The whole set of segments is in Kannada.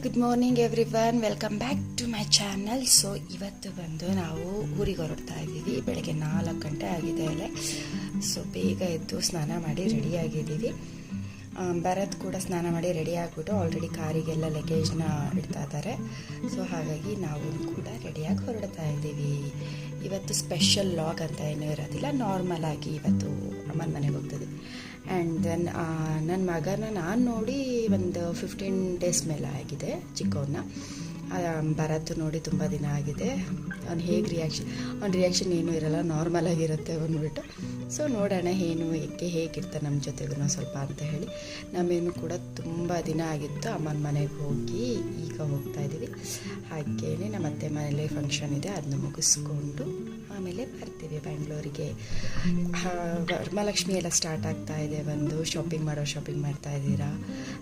Good morning everyone, welcome back to my channel. So ಇವತ್ತು ಬಂದು ನಾವು ಊರಿಗೆ ಹೊರಡ್ತಾ ಇದ್ದೀವಿ. ಬೆಳಗ್ಗೆ 4 ಗಂಟೆ ಆಗಿದೆ ಅಲ್ಲೇ. ಸೊ ಬೇಗ ಎದ್ದು ಸ್ನಾನ ಮಾಡಿ ರೆಡಿ ಆಗಿದ್ದೀವಿ. ಭರತ್ ಕೂಡ ಸ್ನಾನ ಮಾಡಿ ರೆಡಿ ಆಗಿಬಿಟ್ಟು ಆಲ್ರೆಡಿ ಕಾರಿಗೆಲ್ಲ ಲಗೇಜ್ನ ಇಡ್ತಾ ಇದ್ದಾರೆ. ಸೊ ಹಾಗಾಗಿ ನಾವು ಕೂಡ ರೆಡಿಯಾಗಿ ಹೊರಡ್ತಾ ಇದ್ದೀವಿ. ಇವತ್ತು ಸ್ಪೆಷಲ್ ಲಾಗ್ ಅಂತ ಏನೂ ಇರೋದಿಲ್ಲ, ನಾರ್ಮಲ್ ಆಗಿ ಇವತ್ತು ಅಮ್ಮನ ಮನೆಗೆ ಹೋಗ್ತದೆ. ಆ್ಯಂಡ್ ದೆನ್ ನನ್ನ ಮಗನ ನಾನು ನೋಡಿ ಒಂದು 15 ಡೇಸ್ ಮೇಲೆ ಆಗಿದೆ, ಚಿಕ್ಕವನ್ನ. ಭರತ್ ನೋಡಿ ತುಂಬ ದಿನ ಆಗಿದೆ. ಅವ್ನು ಹೇಗೆ ರಿಯಾಕ್ಷನ್ ಏನೂ ಇರಲ್ಲ, ನಾರ್ಮಲ್ ಆಗಿರುತ್ತೆ ಬಂದ್ಬಿಟ್ಟು. ಸೊ ನೋಡೋಣ ಏನು ಹೇಗಿರ್ತಾರೆ ನಮ್ಮ ಜೊತೆಗೂ ಸ್ವಲ್ಪ ಅಂತ ಹೇಳಿ. ನಮೇನು ಕೂಡ ತುಂಬ ದಿನ ಆಗಿತ್ತು ಅಮ್ಮನ ಮನೆಗೆ ಹೋಗಿ ಈಗ ಹೋಗ್ತಾ ಇದ್ದೀವಿ. ಹಾಗೇನೆ ನಮ್ಮ ಅತ್ತೆ ಮನೇಲಿ ಫಂಕ್ಷನ್ ಇದೆ, ಅದನ್ನ ಮುಗಿಸ್ಕೊಂಡು ಆಮೇಲೆ ಬರ್ತೀವಿ ಬೆಂಗಳೂರಿಗೆ. ವರಮಹಾಲಕ್ಷ್ಮಿ ಎಲ್ಲ ಸ್ಟಾರ್ಟ್ ಆಗ್ತಾ ಇದೆ, ಬಂದು ಶಾಪಿಂಗ್ ಮಾಡ್ತಾ ಇದ್ದೀರಾ.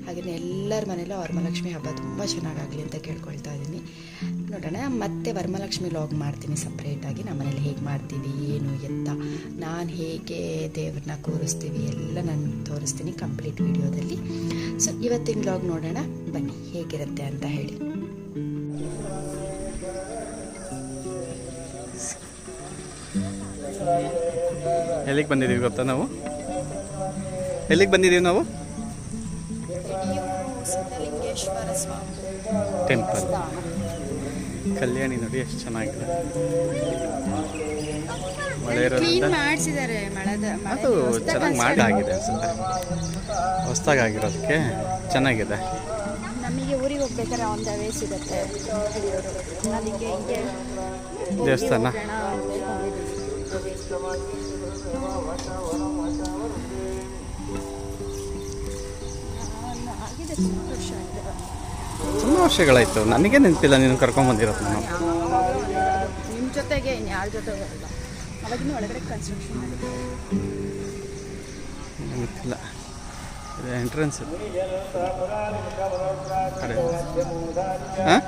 ಹಾಗೆಯೇ ಎಲ್ಲರ ಮನೇಲೂ ವರಮಹಾಲಕ್ಷ್ಮಿ ಹಬ್ಬ ತುಂಬ ಚೆನ್ನಾಗಾಗಲಿ ಅಂತ ಕೇಳ್ಕೊಳ್ತಾ ಇದ್ದೀನಿ. ನೋಡೋಣ, ಮತ್ತೆ ವರಮಹಾಲಕ್ಷ್ಮಿ ಲಾಗ್ ಮಾಡ್ತೀನಿ ಸಪ್ರೇಟಾಗಿ. ನಮ್ಮ ಮನೇಲಿ ಹೇಗೆ ಮಾಡ್ತೀವಿ, ಏನು ಎತ್ತ, ನಾನು ಹೇಗೆ ದೇವ್ರನ್ನ ಕೂರಿಸ್ತೀವಿ ಎಲ್ಲ ನಾನು ತೋರಿಸ್ತೀನಿ ಕಂಪ್ಲೀಟ್ ವಿಡಿಯೋದಲ್ಲಿ. ಸೊ ಇವತ್ತಿನ ಲಾಗ್ ನೋಡೋಣ ಬನ್ನಿ ಹೇಗಿರುತ್ತೆ ಅಂತ ಹೇಳಿ. ಎಲ್ಲಿಗೆ ಬಂದಿದ್ದೀವಿ ಗೊತ್ತಾ ನಾವು? ಸಿದ್ಧಲಿಂಗೇಶ್ವರ ಸ್ವಾಮಿ ಟೆಂಪಲ್. ಕಲ್ಯಾಣಿ ನೋಡಿ ಎಷ್ಟು ಚೆನ್ನಾಗಿದೆ. ಮಳೆ ಮಾಡಿಸಿದ್ದಾರೆ, ಅದು ಚೆನ್ನಾಗಿ ಮಾಡಾಗಿದೆ ಅನ್ಸುತ್ತೆ, ಹೊಸದಾಗಿರೋದಕ್ಕೆ ಚೆನ್ನಾಗಿದೆ. ನಮಗೆ ಊರಿಗೆ ಹೋಗ್ಬೇಕಾದ್ರೆ ಆನ್ ದ ವೇ ಸಿಗುತ್ತೆ ಅದಕ್ಕೆ ಹಿಂಗೆ ದೇವಸ್ಥಾನ. ತುಂಬ ವರ್ಷಗಳಾಯ್ತು, ನನಗೆ ನೆನಪಿಲ್ಲ ನೀನು ಕರ್ಕೊಂಡ್ಬಂದಿರೋದು. ನಾನು ನಿಮ್ಮ ಜೊತೆಗೆ ಇನ್ಯಾರ ಜೊತೆ ಬರಲ್ಲ, ಅವಾಗಿನ ಒಳಗಡೆ ಕನ್ಸ್ಟ್ರಕ್ಷನ್ ಮಾಡಿದ್ದೆ. ಗೊತ್ತಿಲ್ಲ, ಇದು ಎಂಟ್ರೆನ್ಸ್. ಹಾಂ,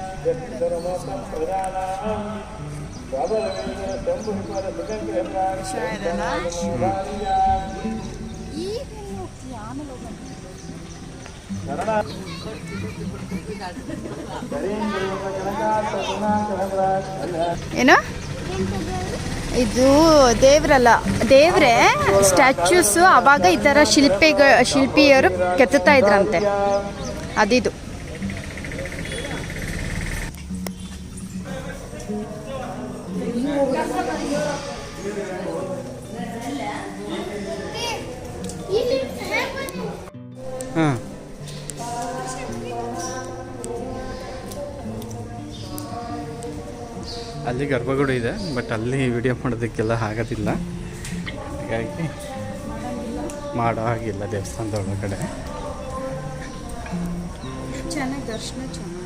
ಏನು ಇದು? ದೇವ್ರೇ ಸ್ಟ್ಯಾಚ್ಯೂಸ್. ಅವಾಗ ಈ ಥರ ಶಿಲ್ಪಿಯರು ಕೆತ್ತುತ್ತಾ ಇದ್ರಂತೆ, ಅದಿದು. ಹಾಂ, ಅಲ್ಲಿ ಗರ್ಭಗುಡಿ ಇದೆ, ಬಟ್ ಅಲ್ಲಿ ವಿಡಿಯೋ ಮಾಡೋದಕ್ಕೆಲ್ಲ ಆಗೋದಿಲ್ಲ, ಹಾಗಾಗಿ ಮಾಡೋ ಹಾಗಿಲ್ಲ ದೇವಸ್ಥಾನದ ಒಳಗಡೆ. ಚೆನ್ನಾಗಿ ದರ್ಶನ ಚೆನ್ನಾಗಿ.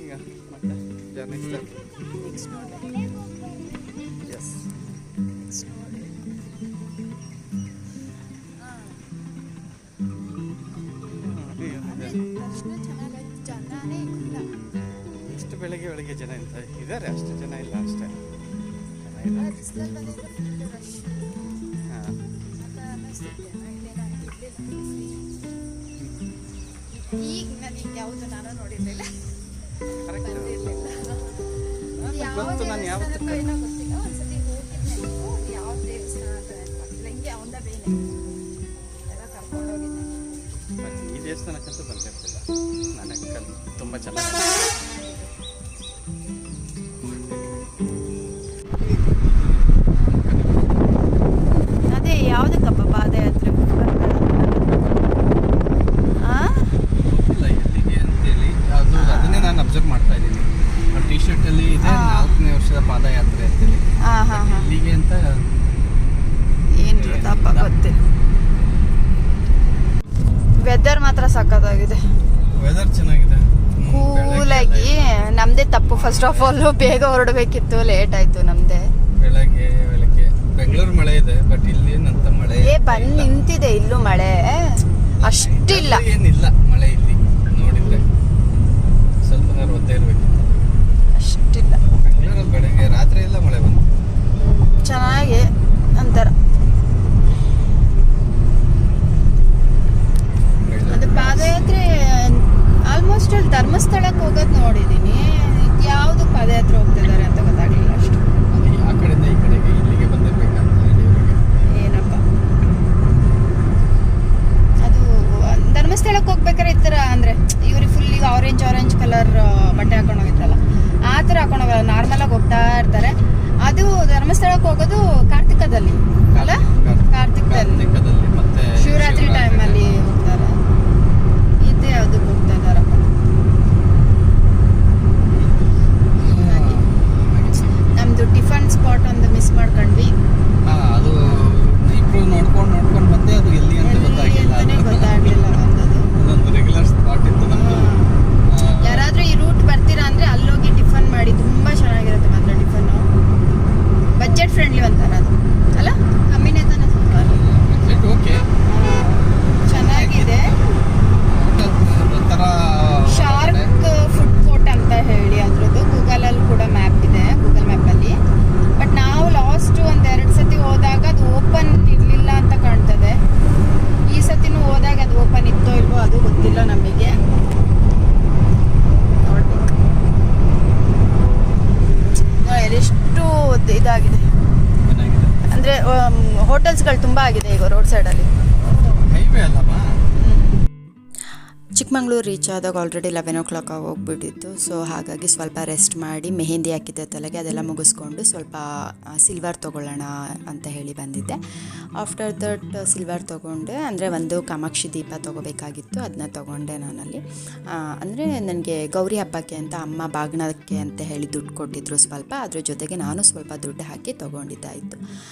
ಈಗ ಮತ್ತೆ ಜರ್ನಿ ಸ್ಟಾರ್ಟ್. ಎಸ್, ಎಷ್ಟು ಬೆಳಗ್ಗೆ ಜನ ಇದ್ದಾರೆ, ಅಷ್ಟು ಜನ ಇಲ್ಲ ಅಷ್ಟೇ. ಹಾಂ, ಈಗ ನನಗೆ ಯಾವುದು ನಾನು ನೋಡಿರಲಿಲ್ಲ, ಗೊತ್ತು. ನಾನು ಯಾವತ್ತೂ ಏನೋ ಗೊತ್ತಿಲ್ಲ, ಒಂದ್ಸತಿ ಹೋಗಿದ್ದೆ, ಯಾವ ದೇವಸ್ಥಾನ ಅಂತ ನೆನಪಾಗಿಲ್ಲ. ಹಿಂಗೆ ಅವಂದ ಬೇನೆ ಎಲ್ಲ ಕರ್ಕೊಂಡೋಗಿದ್ದೆ. ಈ ದೇವಸ್ಥಾನಕ್ಕಂತೂ ಬಂದಿರ್ತಿಲ್ಲ, ನನಗೆ ತುಂಬ ಚೆನ್ನಾಗಿ. ಅದೇ ಯಾವುದಕ್ಕಪ್ಪ ಪಾದಯಾತ್ರೆ? ಅದನ್ನೇ ನಾನು ಅಬ್ಸರ್ವ್ ಮಾಡ್ತಾ ಇದ್ದೀನಿ. ಟಿ ಶರ್ಟಲ್ಲಿ ಇದೆ 4ನೇ ವರ್ಷದ ಪಾದಯಾತ್ರೆ ಅಂತೇಳಿ. ಇಲ್ಲಿಗೆ ಅಂತ ಏನು ಗೊತ್ತಪ್ಪ, ಗೊತ್ತಿಲ್ಲ. ವೆದರ್ ಮಾತ್ರ ಸಖತ್ತಾಗಿದೆ, ವೆದರ್ ಚೆನ್ನಾಗಿದೆ, ಕೂಲಾಗಿ. ನಮ್ಮದೇ ತಪ್ಪು, ಫಸ್ಟ್ ಆಫ್ ಆಲ್ ಬೇಗ ಹೊರಡಬೇಕಿತ್ತು, ಲೇಟ್ ಆಯಿತು ನಮ್ಮದೇ. ಬೆಳಗ್ಗೆ ಬೆಂಗಳೂರು ಮಳೆ ಇದೆ, ಬಟ್ ಇಲ್ಲಿ ಏನಂತ ಮಳೆ ಬಂದು ನಿಂತಿದೆ ಇಲ್ಲೂ ಮಳೆ. ಅಷ್ಟಿಲ್ಲ. ಏನಿಲ್ಲ ಮಳೆ ಇಲ್ಲಿ ನೋಡಿದ್ರೆ ಸ್ವಲ್ಪ ನೇರ ಒದ್ದೆ ಇರಬೇಕಿತ್ತು. ಅಷ್ಟಿಲ್ಲ. ಬೆಂಗಳೂರಲ್ಲಿ ಬೆಳಗ್ಗೆ ರಾತ್ರಿ ಎಲ್ಲ ಮಳೆ ಬಂತು. ಚೆನ್ನಾಗಿ ಅಂತಾರ. ಅದು ಪಾದಯಾತ್ರೆ ಆಲ್ಮೋಸ್ಟ್ ಅಲ್ಲಿ ಧರ್ಮಸ್ಥಳಕ್ಕೆ ಹೋಗೋದು ನೋಡಿದ್ದೀನಿ. ಯಾವುದು ಪಾದಯಾತ್ರೆ ಹೋಗ್ತಿದ್ದಾರೆ ಅಂತ ಗೊತ್ತಾಗಲಿಲ್ಲ ಅಷ್ಟು. ಆ ಕಡೆಯಿಂದ ಈ ಕಡೆಗೆ ಇಲ್ಲಿಗೆ ಬಂದಿರ್ಬೇಕಂತ ಏನಪ್ಪ ಅದು ಧರ್ಮಸ್ಥಳಕ್ಕೆ ಹೋಗ್ಬೇಕಾದ್ರೆ ಈ ಥರ ಅಂದರೆ ಇವ್ರಿಗೆ ಫುಲ್ ಈಗ ಆರೆಂಜ್ ಕಲರ್ ಬಟ್ಟೆ ಹಾಕೊಂಡು ಹೋಗಿದ್ರಲ್ಲ ಆ ಥರ ಹಾಕೊಂಡು ಹೋಗಲ್ಲ, ನಾರ್ಮಲಾಗಿ ಹೋಗ್ತಾ ಇರ್ತಾರೆ. ಅದು ಧರ್ಮಸ್ಥಳಕ್ಕೆ ಹೋಗೋದು ಕಾರ್ತಿಕದಲ್ಲಿ ಅಲ್ಲ, ಕಾರ್ತಿಕದಲ್ಲಿ ಮತ್ತೆ ಶಿವರಾತ್ರಿ ಟೈಮಲ್ಲಿ ಹೋಗ್ತಾರೆ. ಇದೇ ಅದಕ್ಕೆ ಹೋಗ್ತಾ ಇದ್ದಾರಪ್ಪ. ನಮ್ದು ಟಿಫನ್ ಸ್ಪಾಟ್ ಒಂದು ಮಿಸ್ ಮಾಡ್ಕೊಂಡ್ವಿ. ಅದು ಇಬ್ರು ನೋಡ್ಕೊಂಡು ಮತ್ತೆ ಅದು ಎಲ್ಲಿ ಅಂತ ಗೊತ್ತಾಗ್ಲಿಲ್ಲ. ಒಂದೊಂದು ರೆಗ್ಯುಲರ್ ಸ್ಪಾಟ್ ಇತ್ತು ನಮ್ದು. ಯಾರಾದ್ರೂ ಈ ರೂಟ್ ಬರ್ತೀರಾ ಅಂದ್ರೆ ಅಲ್ಲೋಗಿ ಟಿಫನ್ ಮಾಡಿ, ತುಂಬಾ ಚೆನ್ನಾಗಿರುತ್ತೆ ಮಾತ್ರ ಟಿಫನ್. ಬಜೆಟ್ ಫ್ರೆಂಡ್ಲಿ ಅಂತಾರೆ ಅದು ಅಲ್ಲ, ಕಮ್ಮಿನೇ ತಾನೆ ಸ್ವಲ್ಪ. ಓಕೆ, ಚೆನ್ನಾಗಿದೆ. ಶಾರ್ಕ್ ಫುಡ್ ಕೋರ್ಟ್ ಅಂತ ಹೇಳಿ ಅದ್ರದ್ದು ಗೂಗಲಲ್ಲಿ ಕೂಡ ಮ್ಯಾಪ್ ಇದೆ, ಗೂಗಲ್ ಮ್ಯಾಪಲ್ಲಿ. ಬಟ್ ನಾವು ಲಾಸ್ಟ್ ಒಂದೆರಡು ಸತಿ ಹೋದಾಗ ಅದು ಓಪನ್ ಇರಲಿಲ್ಲ ಅಂತ ಕಾಣ್ತದೆ. ಈ ಸತಿನೂ ಹೋದಾಗ ಅದು ಓಪನ್ ಇತ್ತೋ ಇಲ್ವೋ ಅದು ಗೊತ್ತಿಲ್ಲ ನಮಗೆ. ನೋಡ್ಬೇಕು. ಎಷ್ಟು ಇದಾಗಿದೆ ಅಂದರೆ ಹೋಟೆಲ್ಸ್ಗಳು ತುಂಬ ಆಗಿದೆ ಈಗ ರೋಡ್ ಸೈಡಲ್ಲಿ. ಹೈವೇ ಅಲ್ಲಮ್ಮ. ಚಿಕ್ಕಮಂಗ್ಳೂರು ರೀಚ್ ಆದಾಗ ಆಲ್ರೆಡಿ 11 o'clock ಹೋಗ್ಬಿಟ್ಟಿತ್ತು. ಸೊ ಹಾಗಾಗಿ ಸ್ವಲ್ಪ ರೆಸ್ಟ್ ಮಾಡಿ ಮೆಹಂದಿ ಹಾಕಿದ್ದೆ ತಲೆಗೆ, ಅದೆಲ್ಲ ಮುಗಿಸ್ಕೊಂಡು ಸ್ವಲ್ಪ ಸಿಲ್ವರ್ ತೊಗೊಳ್ಳೋಣ ಅಂತ ಹೇಳಿ ಬಂದಿದ್ದೆ. ಆಫ್ಟರ್ ದಟ್ ಸಿಲ್ವರ್ ತೊಗೊಂಡೆ. ಅಂದರೆ ಒಂದು ಕಾಮಾಕ್ಷಿ ದೀಪ ತೊಗೋಬೇಕಾಗಿತ್ತು, ಅದನ್ನ ತೊಗೊಂಡೆ ನಾನಲ್ಲಿ. ಅಂದರೆ ನನಗೆ ಗೌರಿ ಹಬ್ಬಕ್ಕೆ ಅಂತ ಅಮ್ಮ ಬಾಗ್ನಕ್ಕೆ ಅಂತ ಹೇಳಿ ದುಡ್ಡು ಕೊಟ್ಟಿದ್ರು ಸ್ವಲ್ಪ, ಅದ್ರ ಜೊತೆಗೆ ನಾನು ಸ್ವಲ್ಪ ದುಡ್ಡು ಹಾಕಿ ತೊಗೊಂಡಿದ್ದಾಯಿತು.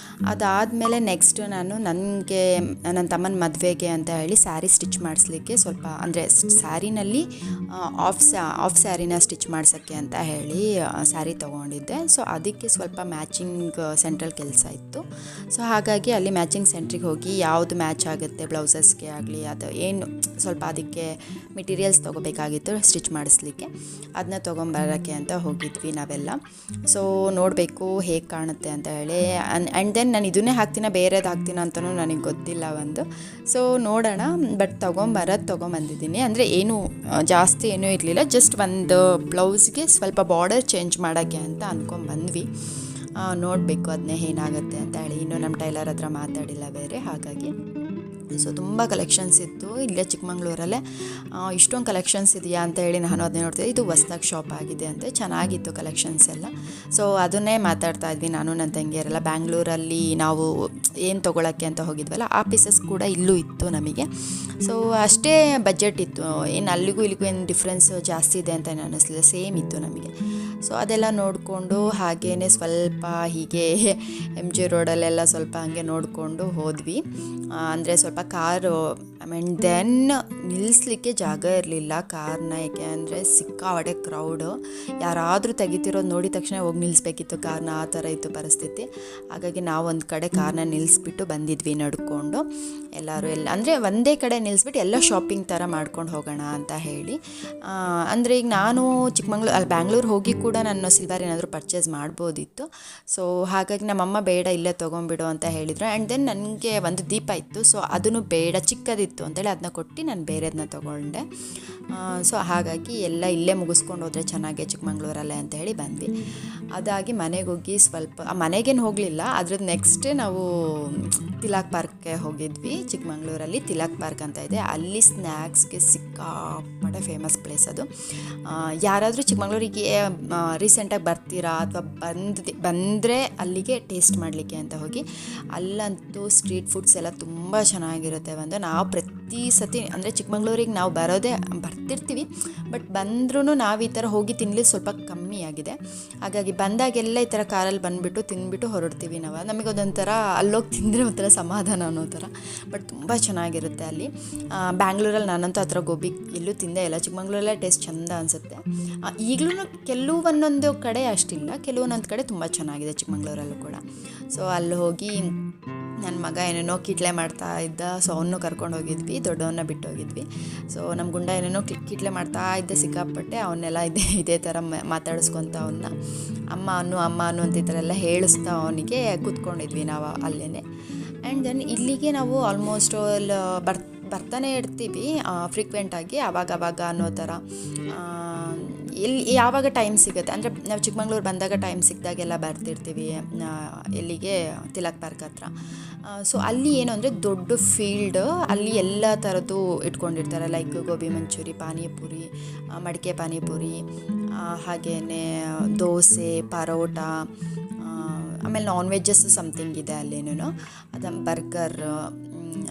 ಅದಾದಮೇಲೆ ನೆಕ್ಸ್ಟ್ ನಾನು ನನಗೆ ನನ್ನ ತಮ್ಮನ ಮದುವೆಗೆ ಅಂತ ಹೇಳಿ ಸ್ಯಾರಿ ಸ್ಟಿಚ್ ಮಾಡಿಸ್ಲಿಕ್ಕೆ ಸ್ವಲ್ಪ, ಅಂದರೆ ಸ್ಯಾರಿನಲ್ಲಿ ಆಫ್ ಸ್ಯಾರಿನ ಸ್ಟಿಚ್ ಮಾಡ್ಸೋಕ್ಕೆ ಅಂತ ಹೇಳಿ ಸ್ಯಾರಿ ತೊಗೊಂಡಿದ್ದೆ. ಸೊ ಅದಕ್ಕೆ ಸ್ವಲ್ಪ ಮ್ಯಾಚಿಂಗ್ ಸೆಂಟ್ರಲ್ಲಿ ಕೆಲಸ ಇತ್ತು. ಸೊ ಹಾಗಾಗಿ ಅಲ್ಲಿ ಮ್ಯಾಚಿಂಗ್ ಸೆಂಟ್ರಿಗೆ ಹೋಗಿ ಯಾವುದು ಮ್ಯಾಚ್ ಆಗುತ್ತೆ ಬ್ಲೌಸಸ್ಗೆ ಆಗಲಿ, ಅದು ಏನು ಸ್ವಲ್ಪ ಅದಕ್ಕೆ ಮೆಟೀರಿಯಲ್ಸ್ ತೊಗೋಬೇಕಾಗಿತ್ತು ಸ್ಟಿಚ್ ಮಾಡಿಸ್ಲಿಕ್ಕೆ, ಅದನ್ನ ತೊಗೊಂಬರೋಕ್ಕೆ ಅಂತ ಹೋಗಿದ್ವಿ ನಾವೆಲ್ಲ. ಸೊ ನೋಡಬೇಕು ಹೇಗೆ ಕಾಣುತ್ತೆ ಅಂತ ಹೇಳಿ. ಆ್ಯಂಡ್ ದೆನ್ ನಾನು ಇದನ್ನೇ ಹಾಕ್ತೀನ ಬೇರೆದು ಹಾಕ್ತೀನ ಅಂತಲೂ ನನಗೆ ಗೊತ್ತಿಲ್ಲ ಒಂದು. ಸೊ ನೋಡೋಣ. ಬಟ್ ತೊಗೊಂಬಂದಿದ್ದೀನಿ. ಅಂದರೆ ಏನು ಜಾಸ್ತಿ ಏನೂ ಇರಲಿಲ್ಲ, ಜಸ್ಟ್ ಒಂದು ಬ್ಲೌಸ್ಗೆ ಸ್ವಲ್ಪ ಬಾರ್ಡರ್ ಚೇಂಜ್ ಮಾಡೋಕ್ಕೆ ಅಂತ ಅಂದ್ಕೊಂಡ್ಬಂದ್ವಿ. ನೋಡಬೇಕು ಅದನ್ನೇ ಏನಾಗುತ್ತೆ ಅಂತ ಹೇಳಿ. ಇನ್ನೂ ನಮ್ಮ ಟೈಲರ್ ಹತ್ರ ಮಾತಾಡಿಲ್ಲ ಬೇರೆ, ಹಾಗಾಗಿ. ಸೊ ತುಂಬ ಕಲೆಕ್ಷನ್ಸ್ ಇತ್ತು ಇಲ್ಲೇ ಚಿಕ್ಕಮಂಗ್ಳೂರಲ್ಲೇ. ಇಷ್ಟೊಂದು ಕಲೆಕ್ಷನ್ಸ್ ಇದೆಯಾ ಅಂತ ಹೇಳಿ ನಾನು ಅದನ್ನೇ ನೋಡ್ತಿದ್ದೆ. ಇದು ಹೊಸ್ದಾಗಿ ಶಾಪ್ ಆಗಿದೆ ಅಂತೆ, ಚೆನ್ನಾಗಿತ್ತು ಕಲೆಕ್ಷನ್ಸ್ ಎಲ್ಲ. ಸೊ ಅದನ್ನೇ ಮಾತಾಡ್ತಾ ಇದ್ವಿ ನಾನು ನನ್ನ ತಂಗಿಯರೆಲ್ಲ. ಬ್ಯಾಂಗ್ಳೂರಲ್ಲಿ ನಾವು ಏನು ತೊಗೊಳಕ್ಕೆ ಅಂತ ಹೋಗಿದ್ವಲ್ಲ ಆ ಪೀಸಸ್ ಕೂಡ ಇಲ್ಲೂ ಇತ್ತು ನಮಗೆ. ಸೊ ಅಷ್ಟೇ ಬಜೆಟ್ ಇತ್ತು, ಏನು ಅಲ್ಲಿಗೂ ಇಲ್ಲಿಗೂ ಏನು ಡಿಫ್ರೆನ್ಸ್ ಜಾಸ್ತಿ ಇದೆ ಅಂತ ಏನು ಅನ್ನಿಸ್ಲಿಲ್ಲ, ಸೇಮ್ ಇತ್ತು ನಮಗೆ. ಸೊ ಅದೆಲ್ಲ ನೋಡಿಕೊಂಡು ಹಾಗೇ ಸ್ವಲ್ಪ ಹೀಗೆ MG ರೋಡಲ್ಲೆಲ್ಲ ಸ್ವಲ್ಪ ಹಾಗೆ ನೋಡಿಕೊಂಡು ಹೋದ್ವಿ. ಅಂದರೆ ಸ್ವಲ್ಪ ಕಾರು ಆ್ಯಂಡ್ ದೆನ್ ನಿಲ್ಲಿಸ್ಲಿಕ್ಕೆ ಜಾಗ ಇರಲಿಲ್ಲ ಕಾರ್ನ, ಏಕೆ ಅಂದರೆ ಸಿಕ್ಕಾಪಟ್ಟೆ ಕ್ರೌಡು. ಯಾರಾದರೂ ತೆಗಿತಿರೋದು ನೋಡಿದ ತಕ್ಷಣ ಹೋಗಿ ನಿಲ್ಲಿಸ್ಬೇಕಿತ್ತು ಕಾರ್ನ, ಆ ಥರ ಇತ್ತು ಪರಿಸ್ಥಿತಿ. ಹಾಗಾಗಿ ನಾವು ಒಂದು ಕಡೆ ಕಾರ್ನ ನಿಲ್ಲಿಸ್ಬಿಟ್ಟು ಬಂದಿದ್ವಿ ನಡ್ಕೊಂಡು ಎಲ್ಲರೂ. ಅಂದರೆ ಒಂದೇ ಕಡೆ ನಿಲ್ಲಿಸ್ಬಿಟ್ಟು ಎಲ್ಲ ಶಾಪಿಂಗ್ ಥರ ಮಾಡ್ಕೊಂಡು ಹೋಗೋಣ ಅಂತ ಹೇಳಿ. ಅಂದರೆ ಈಗ ನಾನು ಬ್ಯಾಂಗ್ಳೂರು ಹೋಗಿ ಕೂಡ ನಾನು ಸಿಲ್ವರ್ ಏನಾದರೂ ಪರ್ಚೇಸ್ ಮಾಡ್ಬೋದಿತ್ತು. ಸೊ ಹಾಗಾಗಿ ನಮ್ಮಮ್ಮ ಬೇಡ ಇಲ್ಲೇ ತೊಗೊಂಬಿಡು ಅಂತ ಹೇಳಿದರು. ಆ್ಯಂಡ್ ದೆನ್ ನನಗೆ ಒಂದು ದೀಪ ಇತ್ತು, ಸೊ ಅದನ್ನು ಬೇಡ ಚಿಕ್ಕದಿತ್ತು ಅಂತೇಳಿ ಅದನ್ನ ಕೊಟ್ಟು ನಾನು ಬೇರೆದನ್ನ ತೊಗೊಂಡೆ. ಸೊ ಹಾಗಾಗಿ ಎಲ್ಲ ಇಲ್ಲೇ ಮುಗಿಸ್ಕೊಂಡು ಹೋದರೆ ಚೆನ್ನಾಗೆ ಚಿಕ್ಕಮಂಗ್ಳೂರಲ್ಲೇ ಅಂತ ಹೇಳಿ ಬಂದ್ವಿ. ಅದಾಗಿ ಮನೆಗೆ ಹೋಗಿ ಸ್ವಲ್ಪ ಮನೆಗೇನು ಹೋಗಲಿಲ್ಲ, ಅದ್ರದ್ದು ನೆಕ್ಸ್ಟ್ ನಾವು ತಿಲಾಕ್ ಪಾರ್ಕ್ಗೆ ಹೋಗಿದ್ವಿ. ಚಿಕ್ಕಮಂಗ್ಳೂರಲ್ಲಿ ತಿಲಾಕ್ ಪಾರ್ಕ್ ಅಂತ ಇದೆ, ಅಲ್ಲಿ ಸ್ನ್ಯಾಕ್ಸ್ಗೆ ಸಿಕ್ಕಾಪಟ್ಟೆ ಫೇಮಸ್ ಪ್ಲೇಸ್ ಅದು. ಯಾರಾದರೂ ಚಿಕ್ಕಮಂಗ್ಳೂರಿಗೆ ರೀಸೆಂಟಾಗಿ ಬರ್ತೀರಾ ಅಥವಾ ಬಂದರೆ ಅಲ್ಲಿಗೆ ಟೇಸ್ಟ್ ಮಾಡಲಿಕ್ಕೆ ಅಂತ ಹೋಗಿ. ಅಲ್ಲಂತೂ ಸ್ಟ್ರೀಟ್ ಫುಡ್ಸ್ ಎಲ್ಲ ತುಂಬ ಚೆನ್ನಾಗಿರುತ್ತೆ. ನಾವು ಪ್ರತಿ ಸತಿ ಅಂದರೆ ಚಿಕ್ಕಮಂಗ್ಳೂರಿಗೆ ನಾವು ಬರ್ತಿರ್ತೀವಿ, ಬಟ್ ಬಂದ್ರೂ ನಾವು ಈ ಥರ ಹೋಗಿ ತಿನ್ನಲಿದ್ದು ಸ್ವಲ್ಪ ಕಮ್ಮಿ ಆಗಿದೆ. ಹಾಗಾಗಿ ಬಂದಾಗೆಲ್ಲ ಈ ಥರ ಕಾರಲ್ಲಿ ಬಂದುಬಿಟ್ಟು ತಿಂದ್ಬಿಟ್ಟು ಹೊರಡ್ತೀವಿ ನಾವು. ನಮಗೆ ಅದೊಂಥರ ಅಲ್ಲೋಗಿ ತಿಂದರೆ ಒಂಥರ ಸಮಾಧಾನ ಅನ್ನೋ ಥರ. ಬಟ್ ತುಂಬ ಚೆನ್ನಾಗಿರುತ್ತೆ ಅಲ್ಲಿ. ಬ್ಯಾಂಗ್ಳೂರಲ್ಲಿ ನಾನಂತೂ ಆ ಥರ ಗೋಬಿ ಎಲ್ಲೂ ತಿಂದೇ ಇಲ್ಲ, ಚಿಕ್ಕಮಂಗ್ಳೂರಲ್ಲೇ ಟೇಸ್ಟ್ ಚೆಂದ ಅನಿಸುತ್ತೆ. ಈಗಲೂ ಕೆಲವೊಂದೊಂದು ಕಡೆ ಅಷ್ಟಿಲ್ಲ, ಕೆಲವೊಂದೊಂದು ಕಡೆ ತುಂಬ ಚೆನ್ನಾಗಿದೆ ಚಿಕ್ಕಮಂಗ್ಳೂರಲ್ಲೂ ಕೂಡ. ಸೊ ಅಲ್ಲಿ ಹೋಗಿ ನನ್ನ ಮಗ ಏನೇನೋ ಕಿಟ್ಲೆ ಮಾಡ್ತಾ ಇದ್ದ, ಸೊ ಅವನು ಕರ್ಕೊಂಡು ಹೋಗಿದ್ವಿ. ದೊಡ್ಡವನ್ನ ಬಿಟ್ಟೋಗಿದ್ವಿ. ಸೊ ನಮ್ಮ ಗುಂಡ ಏನೇನೋ ಕಿಟ್ಲೆ ಮಾಡ್ತಾ ಇದ್ದೆ ಸಿಕ್ಕಾಪಟ್ಟೆ. ಅವನ್ನೆಲ್ಲ ಇದೇ ಥರ ಮಾತಾಡಿಸ್ಕೊತ ಅಮ್ಮ ಅನ್ನು ಅಂತ ಈ ಥರ ಎಲ್ಲ ಹೇಳಿಸ್ತಾ ಅವನಿಗೆ ಕೂತ್ಕೊಂಡಿದ್ವಿ ನಾವು ಅಲ್ಲೇ. ಆ್ಯಂಡ್ ದೆನ್ ಇಲ್ಲಿಗೆ ನಾವು ಆಲ್ಮೋಸ್ಟ್ ಬರ್ತಾನೆ ಇರ್ತೀವಿ ಫ್ರೀಕ್ವೆಂಟಾಗಿ ಅವಾಗ ಅನ್ನೋ ಥರ. ಯಾವಾಗ ಟೈಮ್ ಸಿಗುತ್ತೆ ಅಂದರೆ ನಾವು ಚಿಕ್ಕಮಂಗ್ಳೂರು ಬಂದಾಗ ಟೈಮ್ ಸಿಕ್ಕಿದಾಗೆಲ್ಲ ಬರ್ತಿರ್ತೀವಿ ಎಲ್ಲಿಗೆ ತಿಲಕ್ ಪಾರ್ಕ್ ಹತ್ರ. ಸೊ ಅಲ್ಲಿ ಏನು ಅಂದರೆ ದೊಡ್ಡ ಫೀಲ್ಡ್, ಅಲ್ಲಿ ಎಲ್ಲ ಥರದ್ದು ಇಟ್ಕೊಂಡಿರ್ತಾರೆ. ಲೈಕ್ ಗೋಬಿ ಮಂಚೂರಿ, ಪಾನಿಪುರಿ, ಮಡಿಕೆ ಪಾನಿಪುರಿ, ಹಾಗೆಯೇ ದೋಸೆ, ಪರೋಟ, ಆಮೇಲೆ ನಾನ್ ವೆಜ್ಜಸ್ ಸಮಥಿಂಗ್ ಇದೆ ಅಲ್ಲೇನೂ. ಅದು ಬರ್ಗರ್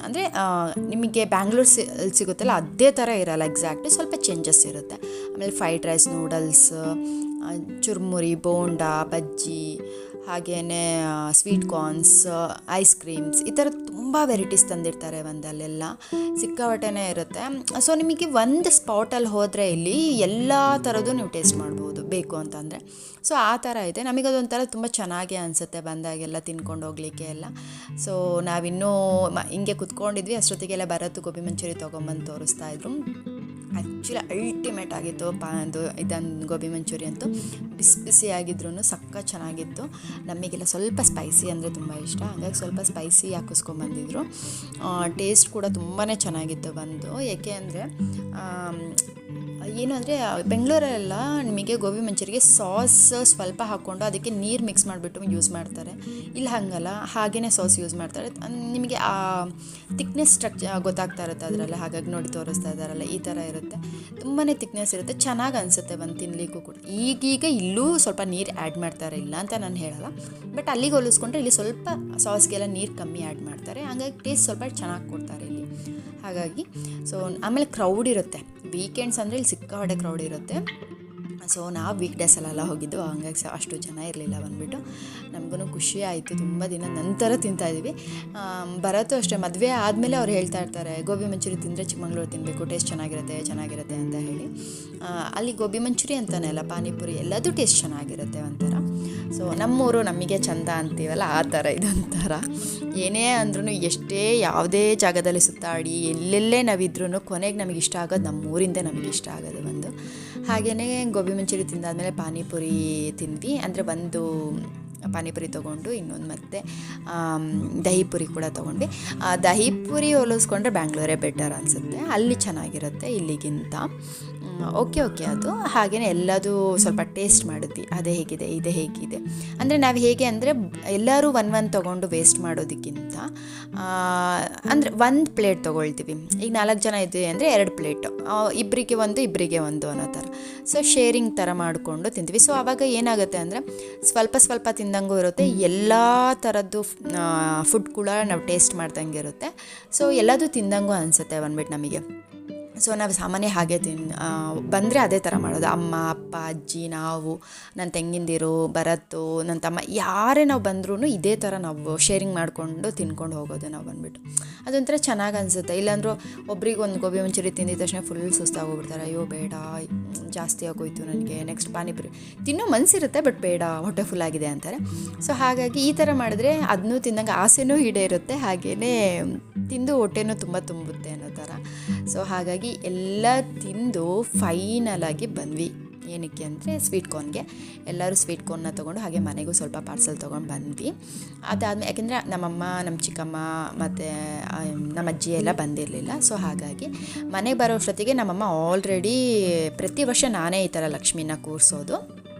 ಅಂದರೆ ನಿಮಗೆ ಬ್ಯಾಂಗ್ಳೂರು ಸಿಗುತ್ತಲ್ಲ ಅದೇ ಥರ ಇರೋಲ್ಲ, ಎಕ್ಸಾಕ್ಟ್ ಸ್ವಲ್ಪ ಚೇಂಜಸ್ ಇರುತ್ತೆ. ಆಮೇಲೆ ಫ್ರೈಡ್ ರೈಸ್, ನೂಡಲ್ಸ್, ಚುರ್ಮುರಿ, ಬೋಂಡಾ, ಬಜ್ಜಿ, ಹಾಗೆಯೇ ಸ್ವೀಟ್ ಕಾರ್ನ್ಸ್, ಐಸ್ ಕ್ರೀಮ್ಸ್, ಈ ಥರ ತುಂಬ ವೆರೈಟೀಸ್ ತಂದಿರ್ತಾರೆ ಒಂದಲ್ಲೆಲ್ಲ, ಸಿಕ್ಕಾಪಟ್ಟೆನೇ ಇರುತ್ತೆ. ಸೊ ನಿಮಗೆ ಒಂದು ಸ್ಪಾಟಲ್ಲಿ ಹೋದರೆ ಇಲ್ಲಿ ಎಲ್ಲ ಥರದ್ದು ನೀವು ಟೇಸ್ಟ್ ಮಾಡ್ಬೋದು ಬೇಕು ಅಂತಂದರೆ. ಸೊ ಆ ಥರ ಇದೆ. ನಮಗದೊಂಥರ ತುಂಬ ಚೆನ್ನಾಗಿ ಅನಿಸುತ್ತೆ ಬಂದಾಗೆಲ್ಲ ತಿನ್ಕೊಂಡು ಹೋಗಲಿಕ್ಕೆ ಎಲ್ಲ. ಸೊ ನಾವಿನ್ನೂ ಹಿಂಗೆ ಕುತ್ಕೊಂಡಿದ್ವಿ, ಅಷ್ಟೊತ್ತಿಗೆಲ್ಲ ಭರತ್ ಗೋಬಿ ಮಂಚೂರಿ ತೊಗೊಂಬಂದು ತೋರಿಸ್ತಾಯಿದ್ರು. ಆ್ಯಕ್ಚುಲಿ ಅಲ್ಟಿಮೇಟ್ ಆಗಿತ್ತು ಇದೊಂದು ಗೋಬಿ ಮಂಚೂರಿ ಅಂತೂ. ಬಿಸಿ ಆಗಿದ್ರೂ ಸಕ್ಕ ಚೆನ್ನಾಗಿತ್ತು. ನಮಗೆಲ್ಲ ಸ್ವಲ್ಪ ಸ್ಪೈಸಿ ಅಂದರೆ ತುಂಬ ಇಷ್ಟ, ಹಾಗಾಗಿ ಸ್ವಲ್ಪ ಸ್ಪೈಸಿ ಹಾಕಿಸ್ಕೊಂಬಂದಿದ್ರು. ಟೇಸ್ಟ್ ಕೂಡ ತುಂಬಾ ಚೆನ್ನಾಗಿತ್ತು ಬಂದು. ಏಕೆ ಅಂದರೆ ಏನು ಅಂದರೆ ಬೆಂಗಳೂರಲ್ಲೆಲ್ಲ ನಿಮಗೆ ಗೋಬಿ ಮಂಚೂರಿಗೆ ಸಾಸ್ ಸ್ವಲ್ಪ ಹಾಕ್ಕೊಂಡು ಅದಕ್ಕೆ ನೀರು ಮಿಕ್ಸ್ ಮಾಡಿಬಿಟ್ಟು ಯೂಸ್ ಮಾಡ್ತಾರೆ. ಇಲ್ಲಿ ಹಾಗಲ್ಲ, ಹಾಗೇ ಸಾಸ್ ಯೂಸ್ ಮಾಡ್ತಾರೆ. ನಿಮಗೆ ಆ ತಿಕ್ನೆಸ್ ಗೊತ್ತಾಗ್ತಾ ಇರುತ್ತೆ ಅದರಲ್ಲಿ, ಹಾಗಾಗಿ ನೋಡಿ ತೋರಿಸ್ತಾ ಇದ್ದಾರಲ್ಲ ಈ ಥರ ಇರುತ್ತೆ. ತುಂಬಾ ತಿಕ್ನೆಸ್ ಇರುತ್ತೆ, ಚೆನ್ನಾಗಿ ಅನಿಸುತ್ತೆ ಬಂದು ತಿನ್ನಲಿಕ್ಕೂ ಕೂಡ. ಈಗೀಗ ಇಲ್ಲೂ ಸ್ವಲ್ಪ ನೀರು ಆ್ಯಡ್ ಮಾಡ್ತಾರೆ, ಇಲ್ಲ ಅಂತ ನಾನು ಹೇಳಲ್ಲ, ಬಟ್ ಅಲ್ಲಿಗೆ ಹೋಲಿಸ್ಕೊಂಡ್ರೆ ಇಲ್ಲಿ ಸ್ವಲ್ಪ ಸಾಸ್ಗೆಲ್ಲ ನೀರು ಕಮ್ಮಿ ಆ್ಯಡ್ ಮಾಡ್ತಾರೆ, ಹಾಗಾಗಿ ಟೇಸ್ಟ್ ಸ್ವಲ್ಪ ಚೆನ್ನಾಗಿ ಕೊಡ್ತಾರೆ ಇಲ್ಲಿ. ಹಾಗಾಗಿ ಸೊ ಆಮೇಲೆ ಕ್ರೌಡ್ ಇರುತ್ತೆ, ವೀಕೆಂಡ್ಸ್ ಅಂದರೆ ಇಲ್ಲಿ ಸಿಕ್ಕಾಪಟ್ಟೆ ಕ್ರೌಡ್ ಇರುತ್ತೆ. ಸೊ ನಾವು ವೀಕ್ ಡೇಸಲ್ಲೆಲ್ಲ ಹೋಗಿದ್ದು, ಹಂಗಾಗಿ ಅಷ್ಟು ಜನ ಇರಲಿಲ್ಲ ಬಂದುಬಿಟ್ಟು. ನಮಗೂ ಖುಷಿ ಆಯಿತು, ತುಂಬ ದಿನ ನಂತರ ತಿಂತಾಯಿದ್ವಿ. ಬರತ್ತೂ ಅಷ್ಟೇ, ಮದುವೆ ಆದಮೇಲೆ ಅವ್ರು ಹೇಳ್ತಾ ಇರ್ತಾರೆ ಗೋಬಿ ಮಂಚೂರಿ ತಿಂದರೆ ಚಿಕ್ಕಮಂಗ್ಳೂರು ತಿನ್ನಬೇಕು, ಟೇಸ್ಟ್ ಚೆನ್ನಾಗಿರುತ್ತೆ ಅಂತ ಹೇಳಿ. ಅಲ್ಲಿ ಗೋಬಿ ಮಂಚೂರಿ ಅಂತಲೇ ಅಲ್ಲ, ಪಾನಿಪುರಿ ಎಲ್ಲದೂ ಟೇಸ್ಟ್ ಚೆನ್ನಾಗಿರುತ್ತೆ ಒಂಥರ. ಸೊ ನಮ್ಮೂರು ನಮಗೆ ಚಂದ ಅಂತೀವಲ್ಲ ಆ ಥರ ಇದೊಂಥರ. ಏನೇ ಅಂದ್ರೂ ಎಷ್ಟೇ ಯಾವುದೇ ಜಾಗದಲ್ಲಿ ಸುತ್ತಾಡಿ ಎಲ್ಲೆಲ್ಲೇ ನಾವಿದ್ರೂ ಕೊನೆಗೆ ನಮಗೆ ಇಷ್ಟ ಆಗೋದು ನಮ್ಮೂರಿಂದ ನಮಗೆ ಇಷ್ಟ ಆಗೋದು ಒಂದು. ಹಾಗೆಯೇ ಗೋಬಿ ಮಂಚೂರಿ ತಿಂದಾದಮೇಲೆ ಪಾನಿಪುರಿ ತಿಂದ್ವಿ. ಅಂದರೆ ಒಂದು ಪಾನಿಪುರಿ ತೊಗೊಂಡು ಇನ್ನೊಂದು ಮತ್ತೆ ದಹಿಪುರಿ ಕೂಡ ತೊಗೊಂಡು. ದಹಿಪುರಿ ಹೋಲಿಸ್ಕೊಂಡ್ರೆ ಬ್ಯಾಂಗ್ಳೂರೇ ಬೆಟರ್ ಅನಿಸುತ್ತೆ, ಅಲ್ಲಿ ಚೆನ್ನಾಗಿರುತ್ತೆ ಇಲ್ಲಿಗಿಂತ. ಓಕೆ ಅದು. ಹಾಗೆಯೇ ಎಲ್ಲದೂ ಸ್ವಲ್ಪ ಟೇಸ್ಟ್ ಮಾಡಿದ್ವಿ, ಅದೇ ಹೇಗಿದೆ ಇದೇ ಹೇಗಿದೆ ಅಂದರೆ ನಾವು ಹೇಗೆ ಅಂದರೆ ಎಲ್ಲರೂ ಒಂದು ತೊಗೊಂಡು ವೇಸ್ಟ್ ಮಾಡೋದಕ್ಕಿಂತ ಅಂದರೆ ಒಂದು ಪ್ಲೇಟ್ ತೊಗೊಳ್ತೀವಿ. ಈಗ 4 ಜನ ಇದ್ದೀವಿ ಅಂದರೆ 2 ಪ್ಲೇಟು, ಇಬ್ಬರಿಗೆ ಒಂದು ಅನ್ನೋ ಥರ. ಸೊ ಶೇರಿಂಗ್ ಥರ ಮಾಡಿಕೊಂಡು ತಿಂತೀವಿ. ಸೊ ಆವಾಗ ಏನಾಗುತ್ತೆ ಅಂದರೆ ಸ್ವಲ್ಪ ತಿಂದಂಗೂ ಇರುತ್ತೆ, ಎಲ್ಲ ಥರದ್ದು ಫುಡ್ ಕೂಡ ನಾವು ಟೇಸ್ಟ್ ಮಾಡ್ದಂಗೆ ಇರುತ್ತೆ. ಸೊ ಎಲ್ಲದೂ ತಿಂದಂಗೂ ಅನಿಸುತ್ತೆ ಬಂದ್ಬಿಟ್ಟು ನಮಗೆ. ಸೊ ನಾವು ಸಾಮಾನ್ಯ ಹಾಗೆ ಬಂದರೆ ಅದೇ ಥರ ಮಾಡೋದು. ಅಮ್ಮ, ಅಪ್ಪ, ಅಜ್ಜಿ, ನಾವು, ನನ್ನ ತಂಗಿಂದಿರು, ಭರತ್ತು, ನನ್ನ ತಮ್ಮ, ಯಾರೇ ನಾವು ಬಂದ್ರೂ ಇದೇ ಥರ ನಾವು ಶೇರಿಂಗ್ ಮಾಡಿಕೊಂಡು ತಿನ್ಕೊಂಡು ಹೋಗೋದು ನಾವು ಬಂದುಬಿಟ್ಟು. ಅದೊಂಥರ ಚೆನ್ನಾಗಿ ಅನಿಸುತ್ತೆ. ಇಲ್ಲಾಂದ್ರೂ ಒಬ್ರಿಗೆ ಒಂದು ಗೋಬಿ ಮಂಚೂರಿ ತಿಂದಿದ ತಕ್ಷಣ ಫುಲ್ ಸುಸ್ತಾಗೋಗ್ಬಿಡ್ತಾರೆ. ಅಯ್ಯೋ ಬೇಡ, ಜಾಸ್ತಿ ಆಗೋಯ್ತು ನನಗೆ, ನೆಕ್ಸ್ಟ್ ಪಾನಿಪುರಿ ತಿನ್ನೋ ಮನಸ್ಸಿರುತ್ತೆ, ಬಟ್ ಬೇಡ ಹೊಟ್ಟೆ ಫುಲ್ ಆಗಿದೆ ಅಂತಾರೆ. ಸೊ ಹಾಗಾಗಿ ಈ ಥರ ಮಾಡಿದ್ರೆ ಅದನ್ನೂ ತಿಂದಂಗೆ ಆಸೆನೂ ಈಡೇರುತ್ತೆ, ಹಾಗೆಯೇ ತಿಂದು ಹೊಟ್ಟೆನೂ ತುಂಬ ತುಂಬುತ್ತೆ ಅನ್ನೋ ಥರ. ಸೊ ಹಾಗಾಗಿ ಎಲ್ಲ ತಿಂದು ಫೈನಲಾಗಿ ಬಂದ್ವಿ. ಏನಕ್ಕೆ ಅಂದರೆ ಸ್ವೀಟ್ ಕಾರ್ನ್ಗೆ. ಎಲ್ಲರೂ ಸ್ವೀಟ್ ಕಾರ್ನ್ನ ತೊಗೊಂಡು ಹಾಗೆ ಮನೆಗೂ ಸ್ವಲ್ಪ ಪಾರ್ಸಲ್ ತೊಗೊಂಡು ಬಂದ್ವಿ. ಅದಾದಮೇಲೆ ಯಾಕೆಂದರೆ ನಮ್ಮಮ್ಮ, ನಮ್ಮ ಚಿಕ್ಕಮ್ಮ ಮತ್ತು ನಮ್ಮ ಅಜ್ಜಿ ಎಲ್ಲ ಬಂದಿರಲಿಲ್ಲ. ಸೊ ಹಾಗಾಗಿ ಮನೆಗೆ ಬರೋ ಅಷ್ಟೊತ್ತಿಗೆ ನಮ್ಮಮ್ಮ ಆಲ್ರೆಡಿ ಪ್ರತಿ ವರ್ಷ ನಾನೇ ಈ ಥರ ಲಕ್ಷ್ಮಿನ ಕೂರಿಸೋದು.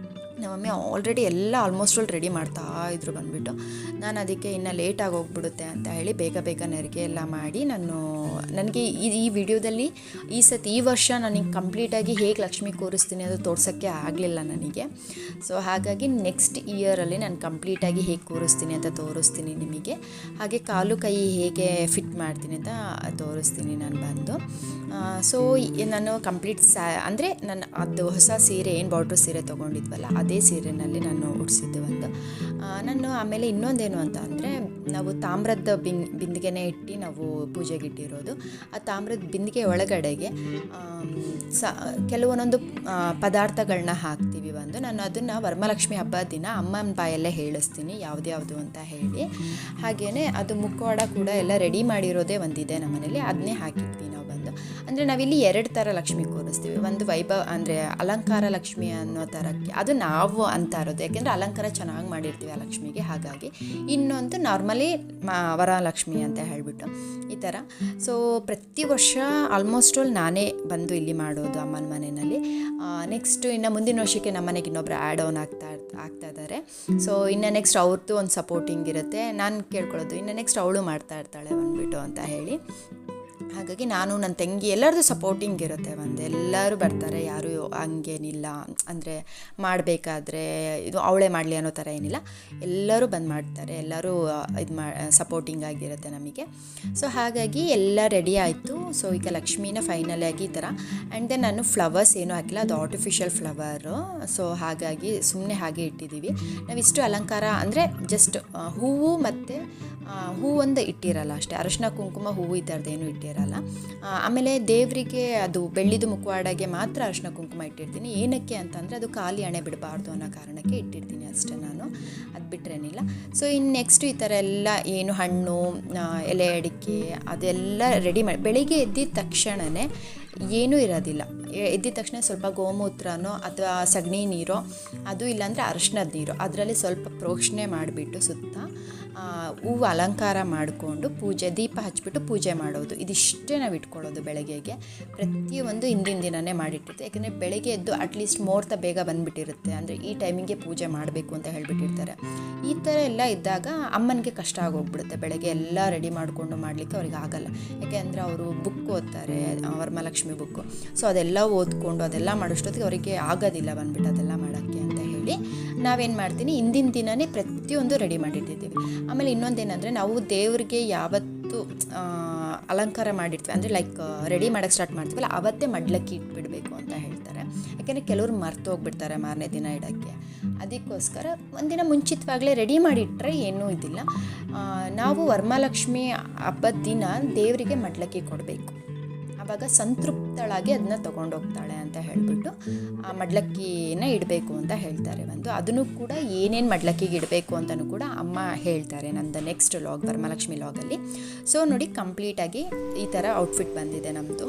ನಮ್ಮಮ್ಮಿ ಆಲ್ರೆಡಿ ಎಲ್ಲ ಆಲ್ಮೋಸ್ಟ್ ರೆಡಿ ಮಾಡ್ತಾ ಇದ್ರು ಬಂದುಬಿಟ್ಟು. ನಾನು ಅದಕ್ಕೆ ಇನ್ನು ಲೇಟಾಗಿ ಹೋಗ್ಬಿಡುತ್ತೆ ಅಂತ ಹೇಳಿ ಬೇಗ ನೆರಿಗೆ ಎಲ್ಲ ಮಾಡಿ ನನಗೆ ಈ ವಿಡಿಯೋದಲ್ಲಿ ಈ ವರ್ಷ ನನಗೆ ಕಂಪ್ಲೀಟಾಗಿ ಹೇಗೆ ಲಕ್ಷ್ಮಿ ಕೂರಿಸ್ತೀನಿ ಅದು ತೋರ್ಸೋಕ್ಕೆ ಆಗಲಿಲ್ಲ ನನಗೆ. ಸೊ ಹಾಗಾಗಿ ನೆಕ್ಸ್ಟ್ ಇಯರಲ್ಲಿ ನಾನು ಕಂಪ್ಲೀಟಾಗಿ ಹೇಗೆ ಕೂರಿಸ್ತೀನಿ ಅಂತ ತೋರಿಸ್ತೀನಿ ನಿಮಗೆ. ಹಾಗೆ ಕಾಲು ಕೈ ಹೇಗೆ ಫಿಟ್ ಮಾಡ್ತೀನಿ ಅಂತ ತೋರಿಸ್ತೀನಿ ನಾನು ಬಂದು. ಸೊ ನಾನು ಕಂಪ್ಲೀಟ್ ಅಂದರೆ ನಾನು ಅದು ಹೊಸ ಸೀರೆ ಏನು ಬಾರ್ಡ್ರ್ ಸೀರೆ ತೊಗೊಂಡಿದ್ವಲ್ಲ ಅದೇ ಸೀರೆನಲ್ಲಿ ನಾನು ಉಡಿಸಿದ್ದು ಒಂದು. ನಾನು ಆಮೇಲೆ ಇನ್ನೊಂದೇನು ಅಂತ ಅಂದರೆ, ನಾವು ತಾಮ್ರದ ಬಿಂದಿಗೆನೇ ಇಟ್ಟು ನಾವು ಪೂಜೆಗೆ ಇಟ್ಟಿರೋದು. ಆ ತಾಮ್ರದ ಬಿಂದಿಗೆ ಒಳಗಡೆಗೆ ಕೆಲವೊಂದೊಂದು ಪದಾರ್ಥಗಳನ್ನ ಹಾಕ್ತೀವಿ ಒಂದು. ನಾನು ಅದನ್ನು ವರಮಹಾಲಕ್ಷ್ಮಿ ಹಬ್ಬದ ದಿನ ಅಮ್ಮನ ಬಾಯಲ್ಲೇ ಹೇಳಿಸ್ತೀನಿ ಯಾವ್ದ್ಯಾವುದು ಅಂತ ಹೇಳಿ. ಹಾಗೆಯೇ ಅದು ಮುಖವಾಡ ಕೂಡ ಎಲ್ಲ ರೆಡಿ ಮಾಡಿರೋದೇ ಒಂದಿದೆ ನಮ್ಮನೇಲಿ, ಅದನ್ನೇ ಹಾಕಿದ್ವಿ ನಾವು ಬಂದು. ಅಂದರೆ ನಾವಿಲ್ಲಿ 2 ಥರ ಲಕ್ಷ್ಮಿ ಕೂರಿಸ್ತೀವಿ. ಒಂದು ವೈಭವ ಅಂದರೆ ಅಲಂಕಾರ ಲಕ್ಷ್ಮಿ ಅನ್ನೋ ಥರಕ್ಕೆ, ಅದು ನಾವು ಅಂತ ಇರೋದು, ಯಾಕೆಂದರೆ ಅಲಂಕಾರ ಚೆನ್ನಾಗಿ ಮಾಡಿರ್ತೀವಿ ಆ ಲಕ್ಷ್ಮಿಗೆ, ಹಾಗಾಗಿ. ಇನ್ನೊಂದು ನಾರ್ಮಲಿ ವರಲಕ್ಷ್ಮಿ ಅಂತ ಹೇಳಿಬಿಟ್ಟು ಈ ಥರ. ಸೊ ಪ್ರತಿ ವರ್ಷ ಆಲ್ಮೋಸ್ಟ್ ಆಲ್ ನಾನೇ ಬಂದು ಇಲ್ಲಿ ಮಾಡೋದು ಅಮ್ಮನ ಮನೆಯಲ್ಲಿ. ನೆಕ್ಸ್ಟ್ ಇನ್ನು ಮುಂದಿನ ವರ್ಷಕ್ಕೆ ನಮ್ಮ ಮನೆಗೆ ಇನ್ನೊಬ್ರು ಆ್ಯಡ್ ಆನ್ ಆಗ್ತಾ ಇದ್ದಾರೆ. ಸೊ ಇನ್ನು ನೆಕ್ಸ್ಟ್ ಅವ್ರದ್ದು ಒಂದು ಸಪೋರ್ಟಿಂಗ್ ಇರುತ್ತೆ. ನಾನು ಕೇಳ್ಕೊಳ್ಳೋದು ಇನ್ನು ನೆಕ್ಸ್ಟ್ ಅವಳು ಮಾಡ್ತಾ ಇರ್ತಾಳೆ ಬಂದುಬಿಟ್ಟು ಅಂತ ಹೇಳಿ. ಹಾಗಾಗಿ ನಾನು ನನ್ನ ತಂಗಿ ಎಲ್ಲರದ್ದು ಸಪೋರ್ಟಿಂಗ್ ಇರುತ್ತೆ. ಎಲ್ಲರೂ ಬರ್ತಾರೆ, ಯಾರೂ ಹಂಗೇನಿಲ್ಲ ಅಂದರೆ ಮಾಡಬೇಕಾದ್ರೆ ಇದು ಅವಳೇ ಮಾಡಲಿ ಅನ್ನೋ ಥರ ಏನಿಲ್ಲ, ಎಲ್ಲರೂ ಬಂದು ಮಾಡ್ತಾರೆ, ಎಲ್ಲರೂ ಸಪೋರ್ಟಿಂಗ್ ಆಗಿರುತ್ತೆ ನಮಗೆ. ಸೊ ಹಾಗಾಗಿ ಎಲ್ಲ ರೆಡಿ ಆಯಿತು. ಸೊ ಈಗ ಲಕ್ಷ್ಮೀನ ಫೈನಲ್ ಆಗಿ ಈ ಥರ. ಆ್ಯಂಡ್ ದೆನ್ ನಾನು ಫ್ಲವರ್ಸ್ ಏನೂ ಹಾಕಿಲ್ಲ, ಅದು ಆರ್ಟಿಫಿಷಿಯಲ್ ಫ್ಲವರು. ಸೊ ಹಾಗಾಗಿ ಸುಮ್ಮನೆ ಹಾಗೆ ಇಟ್ಟಿದ್ದೀವಿ. ನಾವಿಷ್ಟು ಅಲಂಕಾರ ಅಂದರೆ ಜಸ್ಟ್ ಹೂವು ಮತ್ತು ಹೂವೊಂದು ಇಟ್ಟಿರಲ್ಲ ಅಷ್ಟೇ, ಅರಶಿನ ಕುಂಕುಮ ಹೂವು ಈ ಥರದ್ದೇನು ಇಟ್ಟಿರಲ್ಲ. ಆಮೇಲೆ ದೇವರಿಗೆ ಅದು ಬೆಳ್ಳಿದು ಮುಖವಾಡಗೆ ಮಾತ್ರ ಅರಶಿನ ಕುಂಕುಮ ಇಟ್ಟಿರ್ತೀನಿ. ಏನಕ್ಕೆ ಅಂತಂದರೆ ಅದು ಖಾಲಿ ಹಣೆ ಬಿಡಬಾರ್ದು ಅನ್ನೋ ಕಾರಣಕ್ಕೆ ಇಟ್ಟಿರ್ತೀನಿ ಅಷ್ಟೇ ನಾನು, ಅದು ಬಿಟ್ಟರೇನಿಲ್ಲ. ಸೊ ಇನ್ನು ನೆಕ್ಸ್ಟು ಈ ಥರ ಎಲ್ಲ ಏನು ಹಣ್ಣು, ಎಲೆ ಅಡಿಕೆ ಅದೆಲ್ಲ ರೆಡಿ ಮಾಡಿ ಬೆಳಿಗ್ಗೆ ಎದ್ದಿದ ತಕ್ಷಣವೇ ಏನೂ ಇರೋದಿಲ್ಲ. ಎದ್ದಿದ ತಕ್ಷಣ ಸ್ವಲ್ಪ ಗೋಮೂತ್ರನೋ ಅಥವಾ ಸಗಣಿ ನೀರೋ, ಅದು ಇಲ್ಲಾಂದರೆ ಅರಶಿನದ ನೀರು, ಅದರಲ್ಲಿ ಸ್ವಲ್ಪ ಪ್ರೋಕ್ಷಣೆ ಮಾಡಿಬಿಟ್ಟು ಸುತ್ತ ಹೂವು ಅಲಂಕಾರ ಮಾಡಿಕೊಂಡು ದೀಪ ಹಚ್ಬಿಟ್ಟು ಪೂಜೆ ಮಾಡೋದು. ಇದಿಷ್ಟೇ ನಾವು ಇಟ್ಕೊಳ್ಳೋದು ಬೆಳಗ್ಗೆಗೆ. ಪ್ರತಿಯೊಂದು ಹಿಂದಿನ ದಿನವೇ ಮಾಡಿಟ್ಟಿರುತ್ತೆ, ಯಾಕಂದರೆ ಬೆಳಗ್ಗೆ ಎದ್ದು ಅಟ್ಲೀಸ್ಟ್ ಮುಹೂರ್ತ ಬೇಗ ಬಂದುಬಿಟ್ಟಿರುತ್ತೆ, ಅಂದರೆ ಈ ಟೈಮಿಗೆ ಪೂಜೆ ಮಾಡಬೇಕು ಅಂತ ಹೇಳಿಬಿಟ್ಟಿರ್ತಾರೆ. ಈ ಥರ ಎಲ್ಲ ಇದ್ದಾಗ ಅಮ್ಮನಿಗೆ ಕಷ್ಟ ಆಗೋಗ್ಬಿಡುತ್ತೆ, ಬೆಳಗ್ಗೆ ಎಲ್ಲ ರೆಡಿ ಮಾಡಿಕೊಂಡು ಮಾಡಲಿಕ್ಕೆ ಅವ್ರಿಗೆ ಆಗಲ್ಲ. ಯಾಕೆಂದರೆ ಅವರು ಬುಕ್ ಓದ್ತಾರೆ, ವರಮಹಾಲಕ್ಷ್ಮಿ ಬುಕ್ಕು. ಸೊ ಅದೆಲ್ಲ ಓದ್ಕೊಂಡು ಅದೆಲ್ಲ ಮಾಡೋಷ್ಟೊತ್ತಿಗೆ ಅವರಿಗೆ ಆಗೋದಿಲ್ಲ ಬಂದುಬಿಟ್ಟು ಅದೆಲ್ಲ ಮಾಡೋಕ್ಕೆ ಅಂತ ಹೇಳಿ ನಾವೇನು ಮಾಡ್ತೀನಿ, ಹಿಂದಿನ ದಿನವೇ ಪ್ರತಿಯೊಂದು ರೆಡಿ ಮಾಡಿಟ್ಟಿದ್ದೀವಿ. ಆಮೇಲೆ ಇನ್ನೊಂದೇನೆಂದರೆ, ನಾವು ದೇವರಿಗೆ ಯಾವತ್ತು ಅಲಂಕಾರ ಮಾಡಿರ್ತೀವಿ ಅಂದರೆ ಲೈಕ್ ರೆಡಿ ಮಾಡೋಕ್ಕೆ ಸ್ಟಾರ್ಟ್ ಮಾಡ್ತೀವಲ್ಲ, ಅವತ್ತೇ ಮಡ್ಲಕ್ಕಿ ಇಟ್ಬಿಡಬೇಕು ಅಂತ ಹೇಳ್ತಾರೆ. ಯಾಕೆಂದರೆ ಕೆಲವರು ಮರ್ತು ಹೋಗ್ಬಿಡ್ತಾರೆ ಮಾರನೇ ದಿನ ಇಡೋಕ್ಕೆ. ಅದಕ್ಕೋಸ್ಕರ ಒಂದಿನ ಮುಂಚಿತವಾಗಲೇ ರೆಡಿ ಮಾಡಿಟ್ರೆ ಏನೂ ಇದಿಲ್ಲ. ನಾವು ವರಮಹಾಲಕ್ಷ್ಮಿ ಹಬ್ಬದ ದಿನ ದೇವರಿಗೆ ಮಡ್ಲಕ್ಕಿ ಕೊಡಬೇಕು, ಆವಾಗ ಸಂತೃಪ್ತಳಾಗಿ ಅದನ್ನ ತೊಗೊಂಡೋಗ್ತಾಳೆ ಅಂತ ಹೇಳಿಬಿಟ್ಟು ಆ ಮಡ್ಲಕ್ಕಿನ ಇಡಬೇಕು ಅಂತ ಹೇಳ್ತಾರೆ. ಅದನ್ನು ಕೂಡ ಏನೇನು ಮಡ್ಲಕ್ಕಿಗೆ ಇಡಬೇಕು ಅಂತಲೂ ಕೂಡ ಅಮ್ಮ ಹೇಳ್ತಾರೆ ನಂದು ನೆಕ್ಸ್ಟ್ ಲಾಗ್, ವರಮಹಾಲಕ್ಷ್ಮಿ ಲಾಗಲ್ಲಿ. ಸೊ ನೋಡಿ, ಕಂಪ್ಲೀಟಾಗಿ ಈ ಥರ ಔಟ್ಫಿಟ್ ಬಂದಿದೆ ನಮ್ಮದು.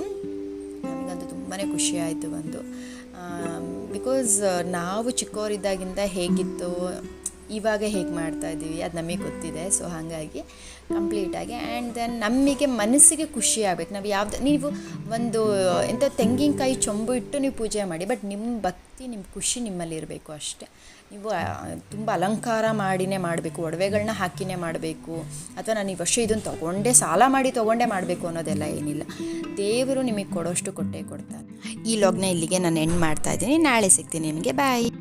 ನಮಗಂತೂ ತುಂಬಾ ಖುಷಿ ಆಯಿತು ಬಿಕಾಸ್ ನಾವು ಚಿಕ್ಕವರಿದ್ದಾಗಿಂದ ಹೇಗಿತ್ತು, ಇವಾಗ ಹೇಗೆ ಮಾಡ್ತಾಯಿದ್ದೀವಿ ಅದು ನಮಗೆ ಗೊತ್ತಿದೆ. ಸೊ ಹಾಗಾಗಿ ಕಂಪ್ಲೀಟಾಗಿ ಆ್ಯಂಡ್ ದೆನ್ ನಮಗೆ ಮನಸ್ಸಿಗೆ ಖುಷಿ ಆಗಬೇಕು. ನೀವು ಒಂದು ಎಂಥ ತೆಂಗಿನಕಾಯಿ ಚೊಂಬು ಇಟ್ಟು ನೀವು ಪೂಜೆ ಮಾಡಿ, ಬಟ್ ನಿಮ್ಮ ಭಕ್ತಿ, ನಿಮ್ಮ ಖುಷಿ ನಿಮ್ಮಲ್ಲಿ ಇರಬೇಕು ಅಷ್ಟೇ. ನೀವು ತುಂಬ ಅಲಂಕಾರ ಮಾಡಿನೇ ಮಾಡಬೇಕು, ಒಡವೆಗಳನ್ನ ಹಾಕಿನೇ ಮಾಡಬೇಕು, ಅಥವಾ ನಾನು ಈ ವರ್ಷ ಇದನ್ನು ಸಾಲ ಮಾಡಿ ತೊಗೊಂಡೇ ಮಾಡಬೇಕು ಅನ್ನೋದೆಲ್ಲ ಏನಿಲ್ಲ. ದೇವರು ನಿಮಗೆ ಕೊಡೋಷ್ಟು ಕೊಟ್ಟೇ ಕೊಡ್ತಾರೆ. ಈ ಲಾಗ್ನ ಇಲ್ಲಿಗೆ ನಾನು ಎಂಡ್ ಮಾಡ್ತಾಯಿದ್ದೀನಿ. ನಾಳೆ ಸಿಗ್ತೀನಿ ನಿಮಗೆ. ಬಾಯ್.